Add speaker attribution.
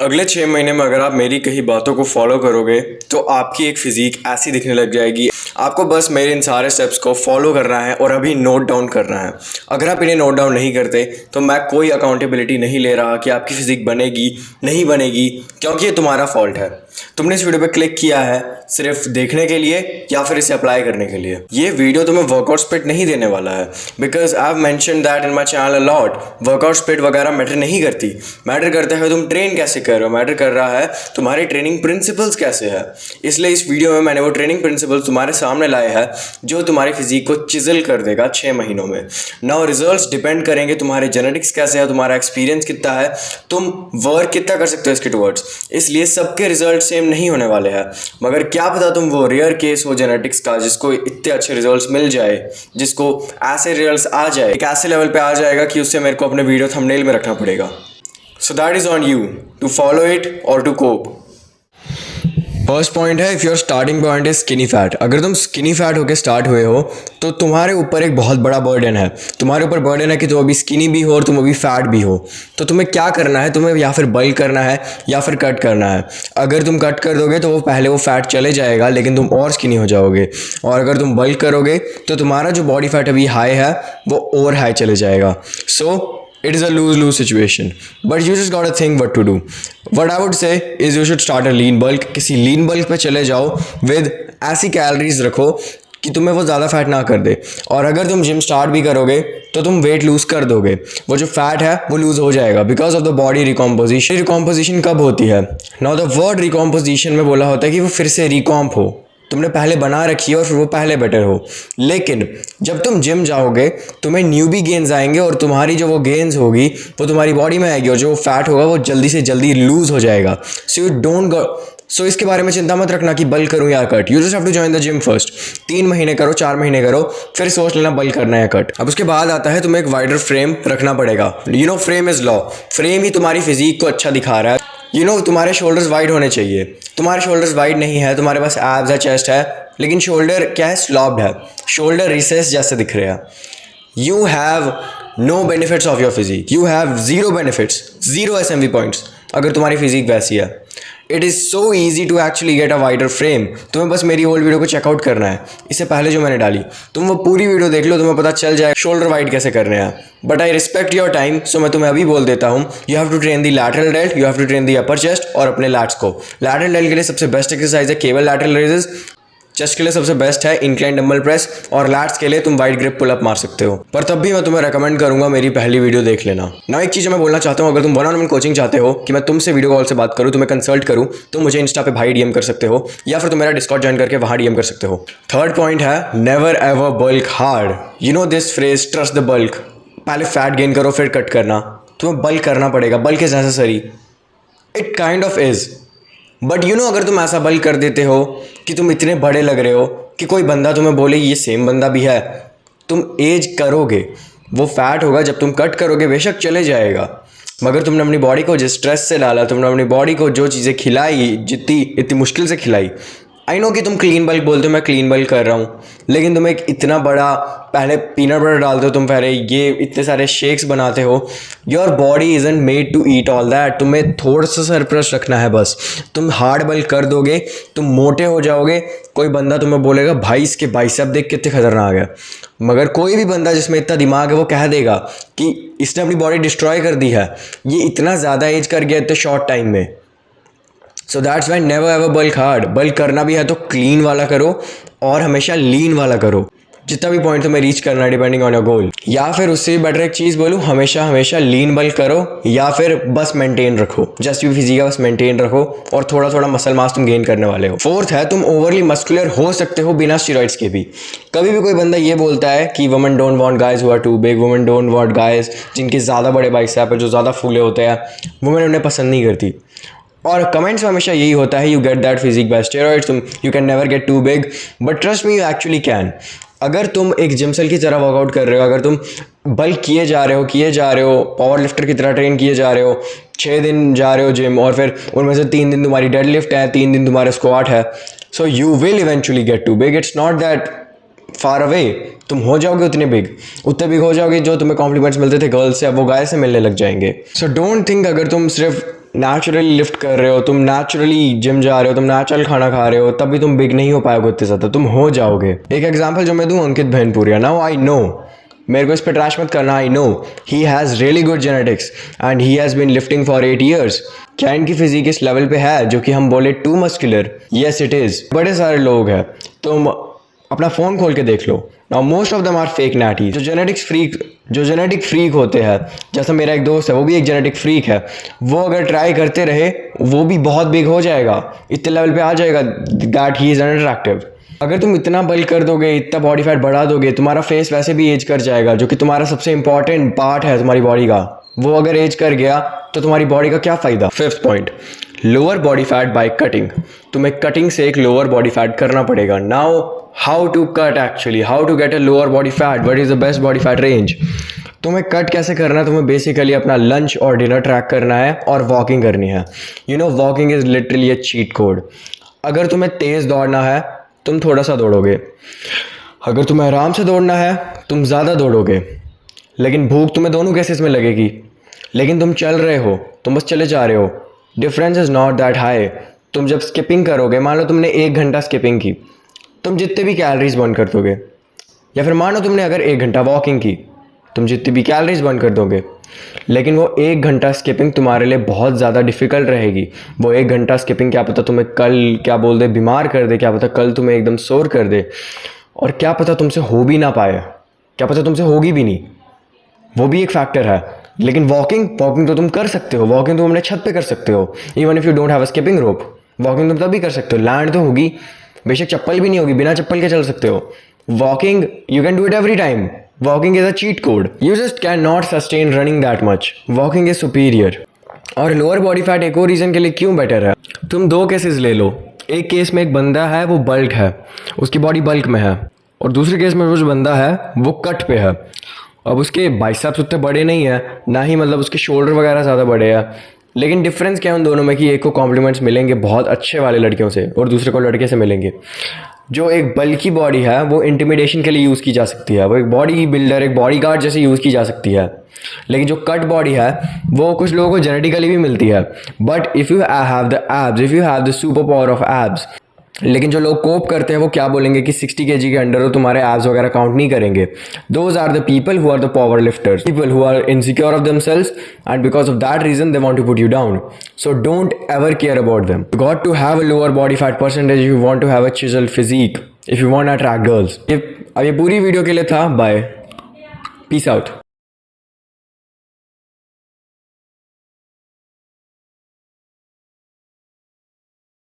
Speaker 1: अगले 6 महीने में अगर आप मेरी कही बातों को फॉलो करोगे तो आपकी एक फिजिक ऐसी दिखने लग जाएगी। आपको बस मेरे इन सारे स्टेप्स को फॉलो करना है और अभी नोट डाउन करना है। अगर आप इन्हें नोट डाउन नहीं करते तो मैं कोई अकाउंटेबिलिटी नहीं ले रहा कि आपकी फिजिक बनेगी नहीं बनेगी, क्योंकि ये तुम्हारा फॉल्ट है। तुमने इस वीडियो पे क्लिक किया है सिर्फ देखने के लिए या फिर इसे अप्लाई करने के लिए। ये वीडियो तुम्हें वर्कआउट स्पिट नहीं देने वाला है, because I have mentioned that in my channel a lot. Workout spit वगैरह मैटर नहीं करती। मैटर करता है तुम ट्रेन कैसे कर रहे हो, मैटर कर रहा है तुम्हारी ट्रेनिंग प्रिंसिपल्स कैसे है। इसलिए इस वीडियो में मैंने वो ट्रेनिंग प्रिंसिपल्स तुम्हारे सामने लाए हैं जो तुम्हारी फिजिक को चिजल कर देगा 6 महीनों में। नाउ रिजल्ट्स डिपेंड करेंगे तुम्हारे जेनेटिक्स कैसे है, तुम्हारा एक्सपीरियंस कितना है, तुम वर्क कितना कर सकते हो इसके टुवर्ड्स। इसलिए सबके रिजल्ट सेम नहीं होने वाले हैं, मगर क्या पता तुम वो रेयर केस हो जेनेटिक्स का जिसको इतने अच्छे रिजल्ट्स मिल जाए, जिसको ऐसे रिजल्ट्स आ जाए, एक ऐसे लेवल पे आ जाएगा कि उससे मेरे को अपने वीडियो थंबनेल में रखना पड़ेगा। So that is on you to follow it और टू कोप। फर्स्ट पॉइंट है, if your starting point is skinny fat. अगर तुम स्किनी फैट होकर स्टार्ट हुए हो तो तुम्हारे ऊपर एक बहुत बड़ा बर्डन है। तुम्हारे ऊपर बर्डन है कि तुम अभी स्किनी भी हो और तुम अभी फैट भी हो। तो तुम्हें क्या करना है, तुम्हें या फिर बल्क करना है या फिर कट करना है। अगर तुम कट कर दोगे तो वो पहले वो फैट चले जाएगा, लेकिन तुम और स्किनी हो जाओगे। और अगर तुम बल्क करोगे तो तुम्हारा जो बॉडी फैट अभी हाई है वो और हाई चले जाएगा। सो it is a lose-lose situation, but you just gotta think what to do. What I would say is you should start a lean bulk. किसी lean bulk पे चले जाओ with ऐसी कैलोरीज रखो कि तुम्हें वो ज़्यादा फैट ना कर दे। और अगर तुम जिम स्टार्ट भी करोगे तो तुम वेट लूज़ कर दोगे, वो जो फैट है वो लूज़ हो जाएगा because of the body recomposition. Recomposition कब होती है? नाउ द वर्ड रिकॉम्पोजिशन में बोला होता है कि वो फिर से रिकॉम्प हो, तुमने पहले बना रखी है और फिर वो पहले बेटर हो। लेकिन जब तुम जिम जाओगे तुम्हें न्यूबी गेन्स आएंगे और तुम्हारी जो वो गेन्स होगी वो तुम्हारी बॉडी में आएगी और जो फैट होगा वो जल्दी से जल्दी लूज़ हो जाएगा। सो यू डोंट सो इसके बारे में चिंता मत रखना कि बल्क करूँ या cut. You just have to join the gym first. 3 महीने करो, 4 महीने करो, फिर सोच लेना बल्क करना है या कट। अब उसके बाद आता है तुम्हें एक वाइडर फ्रेम रखना पड़ेगा। You know frame is law. Frame ही तुम्हारी फिजिक को अच्छा दिखा रहा है। यू नो तुम्हारे शोल्डर्स वाइड होने चाहिए। तुम्हारे शोल्डर्स वाइड नहीं है, तुम्हारे पास एब्स है, चेस्ट है, लेकिन शोल्डर क्या है, स्लॉप्ड है। शोल्डर रिसेस जैसे दिख रहे हैं। You have no benefits of your physique. You have zero benefits, zero SMV points अगर तुम्हारी फिजिक वैसी है। It is so easy to actually get a wider frame. तुम्हें बस मेरी ओल्ड वीडियो को चेकआउट करना है, इससे पहले जो मैंने डाली, तुम वो पूरी वीडियो देख लो, तुम्हें पता चल जाए शोल्डर वाइड कैसे करने हैं। But I respect your time, so मैं तुम्हें अभी बोल देता हूँ, you have to train the lateral delt, you have to train the upper chest और अपने लैट्स को। लैटरल डेल्ट के लिए सबसे बेस्ट एक्सरसाइज है केबल लैटरल रेजेस। चेस्ट के लिए सबसे बेस्ट है इंक्लाइन डंबल प्रेस और लैट्स के लिए तुम वाइड ग्रिप पुल अप मार सकते हो। पर तब भी मैं तुम्हें रेकमेंड करूंगा मेरी पहली वीडियो देख लेना। ना एक चीज़ मैं बोलना चाहता हूँ, अगर तुम 1-on-1 कोचिंग चाहते हो कि मैं तुमसे वीडियो कॉल से बात करूँ, तुम्हें कंसल्ट करूँ, तो मुझे इंस्टा पे भाई डीएम कर सकते हो या फिर तुम मेरा डिस्कॉर्ड ज्वाइन करके वहाँ डीएम कर सकते हो। थर्ड पॉइंट है, never ever bulk hard. You know this phrase, trust the bulk. पहले फैट गेन करो फिर कट करना। तुम्हें बल्क करना पड़ेगा, bulk is necessary, it kind of is. But you know अगर तुम ऐसा बल्क कर देते हो कि तुम इतने बड़े लग रहे हो कि कोई बंदा तुम्हें बोले ये सेम बंदा भी है, तुम एज करोगे, वो फैट होगा, जब तुम कट करोगे बेशक चले जाएगा, मगर तुमने अपनी बॉडी को जिस स्ट्रेस से डाला, तुमने अपनी बॉडी को जो चीज़ें खिलाई, जितनी इतनी मुश्किल से खिलाई। आई नो कि तुम क्लीन बल्क बोलते हो, मैं क्लीन बल्क कर रहा हूँ, लेकिन तुम एक इतना बड़ा पहले पीनट बटर डालते हो, तुम पहले ये इतने सारे शेक्स बनाते हो। Your body isn't made to eat all that. तुम्हें थोड़ा सा सरप्लस रखना है बस। तुम हार्ड बल्क कर दोगे, तुम मोटे हो जाओगे, कोई बंदा तुम्हें बोलेगा भाई इसके बाइसेप देख कितने खतरनाक है। मगर कोई भी बंदा जिसमें इतना दिमाग है वो कह देगा कि इसने अपनी बॉडी डिस्ट्रॉय कर दी है, ये इतना ज़्यादा एज कर गया इतने शॉर्ट टाइम में। So that's why never ever bulk hard. Bulk करना भी है तो क्लीन वाला करो और हमेशा लीन वाला करो, जितना भी पॉइंट तुम्हें रीच करना है डिपेंडिंग ऑन योर गोल। या फिर उससे भी बेटर एक चीज़ बोलूँ, हमेशा हमेशा लीन बल्क करो या फिर बस मेंटेन रखो, जस्ट भी फिजिक बस मेंटेन रखो और थोड़ा थोड़ा मसल मास तुम गेन करने वाले हो। फोर्थ है, तुम ओवरली मस्कुलर हो सकते हो बिना स्टेरॉइड्स के भी। कभी भी कोई बंदा ये बोलता है कि women don't want guys who are too big, women don't want guys जिनके ज़्यादा बड़े बाइसेप है, जो ज़्यादा फूले होते हैं, वुमेन उन्हें पसंद नहीं करती। और कमेंट्स में हमेशा यही होता है, you get that physique by steroids, तुम you can never get too big. But trust me, you actually can. अगर तुम एक जिमसेल की तरह वर्कआउट कर रहे हो, अगर तुम बल्क किए जा रहे हो, पावर लिफ्टर की तरह ट्रेन किए जा रहे हो, 6 दिन जा रहे हो जिम और फिर उनमें से 3 दिन तुम्हारी डेड लिफ्ट है, 3 दिन तुम्हारा स्क्वाट है, so you will eventually get too big. It's not that far away. तुम हो जाओगे उतने बिग हो जाओगे जो तुम्हें कॉम्प्लीमेंट्स मिलते थे गर्ल्स से, अब वो गाय से मिलने लग जाएंगे। सो डोंट थिंक अगर तुम सिर्फ नेचुरली लिफ्ट कर रहे हो, तुम नेचुरली जिम जा रहे हो, तुम नेचुरल खाना खा रहे हो, तब भी तुम बिग नहीं हो पाओगे उतने ज़्यादा, तुम हो जाओगे। एक एग्जांपल जो मैं दूं, अंकित भैनपुरिया। नाउ आई नो, मेरे को इस पर ट्रैश मत करना, I know he has really good genetics and he has been lifting for 8 years। क्या इनकी फिजिक इस लेवल पे है जो कि हम बोले too muscular? Yes it is. बड़े सारे लोग हैं, तुम अपना फ़ोन खोल के देख लो। Now most of them are fake natty. जो जेनेटिक फ्रीक होते हैं, जैसा मेरा एक दोस्त है, वो भी एक जेनेटिक फ्रीक है, वो अगर ट्राई करते रहे वो भी बहुत बिग हो जाएगा, इतने लेवल पे आ जाएगा दैट ही इज़ अनअट्रैक्टिव। अगर तुम इतना बल्क कर दोगे, इतना बॉडी फैट बढ़ा दोगे, तुम्हारा फेस वैसे भी एज कर जाएगा, जो कि तुम्हारा सबसे इंपॉर्टेंट पार्ट है तुम्हारी बॉडी का, वो अगर एज कर गया तो तुम्हारी बॉडी का क्या फ़ायदा। Fifth point, lower body fat by cutting. तुम्हें कटिंग से एक लोअर बॉडी फैट करना पड़ेगा। Now how to cut actually, how to get a lower body fat, what is the best body fat range. तुम्हें cut कैसे करना है? तुम्हें बेसिकली अपना लंच और डिनर ट्रैक करना है और वॉकिंग करनी है। You no walking is literally a cheat code. अगर तुम्हें तेज़ दौड़ना है तुम थोड़ा सा दौड़ोगे, अगर तुम्हें आराम से दौड़ना है तुम ज़्यादा दौड़ोगे। लेकिन भूख तुम्हें दोनों केसेस में लगेगी। लेकिन तुम चल रहे हो, तुम बस चले जा रहे हो, difference is not that high. तुम जब स्किपिंग करोगे, मान लो तुमने 1 घंटा स्किपिंग की, तुम जितने भी कैलोरीज बर्न कर दोगे, या फिर मानो तुमने अगर 1 घंटा वॉकिंग की, तुम जितनी भी कैलोरीज बर्न कर दोगे। लेकिन वो 1 घंटा स्किपिंग तुम्हारे लिए बहुत ज़्यादा डिफ़िकल्ट रहेगी। वो 1 घंटा स्किपिंग क्या पता तुम्हें कल क्या बोल दे, बीमार कर दे, क्या पता कल तुम्हें एकदम सोर कर दे, और क्या पता तुमसे हो भी ना पाए, क्या पता तुमसे होगी भी नहीं, वो भी एक फैक्टर है। लेकिन वॉकिंग तो तुम कर सकते हो, वॉकिंग तुम अपने छत पे कर सकते हो, even if you don't have a skipping rope. Walking तुम तभी कर सकते हो, लैंड तो होगी, बेशक चप्पल भी नहीं होगी, बिना चप्पल के चल सकते हो। Walking you can do it every time. Walking is a cheat code, you just can not sustain running that much. Walking is superior. और लोअर बॉडी फैट एक और रीज़न के लिए क्यों बेटर है, तुम 2 केसेस ले लो। एक केस में एक बंदा है वो बल्क है, उसकी बॉडी बल्क में है, और दूसरे केस में वो जो बंदा है वो कट पे है। अब उसके बाइसेप्स उतने बड़े नहीं है, ना ही मतलब उसके शोल्डर वगैरह ज़्यादा बड़े हैं। लेकिन डिफरेंस क्या है उन दोनों में कि एक को कॉम्प्लीमेंट्स मिलेंगे बहुत अच्छे वाले लड़कियों से और दूसरे को लड़के से मिलेंगे। जो एक बल्की बॉडी है वो इंटिमिडेशन के लिए यूज़ की जा सकती है, वो एक बॉडी बिल्डर, एक बॉडी गार्ड जैसे यूज़ की जा सकती है। लेकिन जो कट बॉडी है वो कुछ लोगों को जेनेटिकली भी मिलती है, but if you have the abs, if you have the super power of abs. लेकिन जो लोग कोप करते हैं वो क्या बोलेंगे कि 60 kg के अंडर हो, तुम्हारे एब्स वगैरह काउंट नहीं करेंगे। Those are the people who are the power lifters, people who are insecure of themselves and because of that reason they want to put you down. So don't ever care about them. You got to have a lower body fat percentage if you want to have a chisel physique, if you want to attract girls. अब ये पूरी video के लिए था, bye, peace out.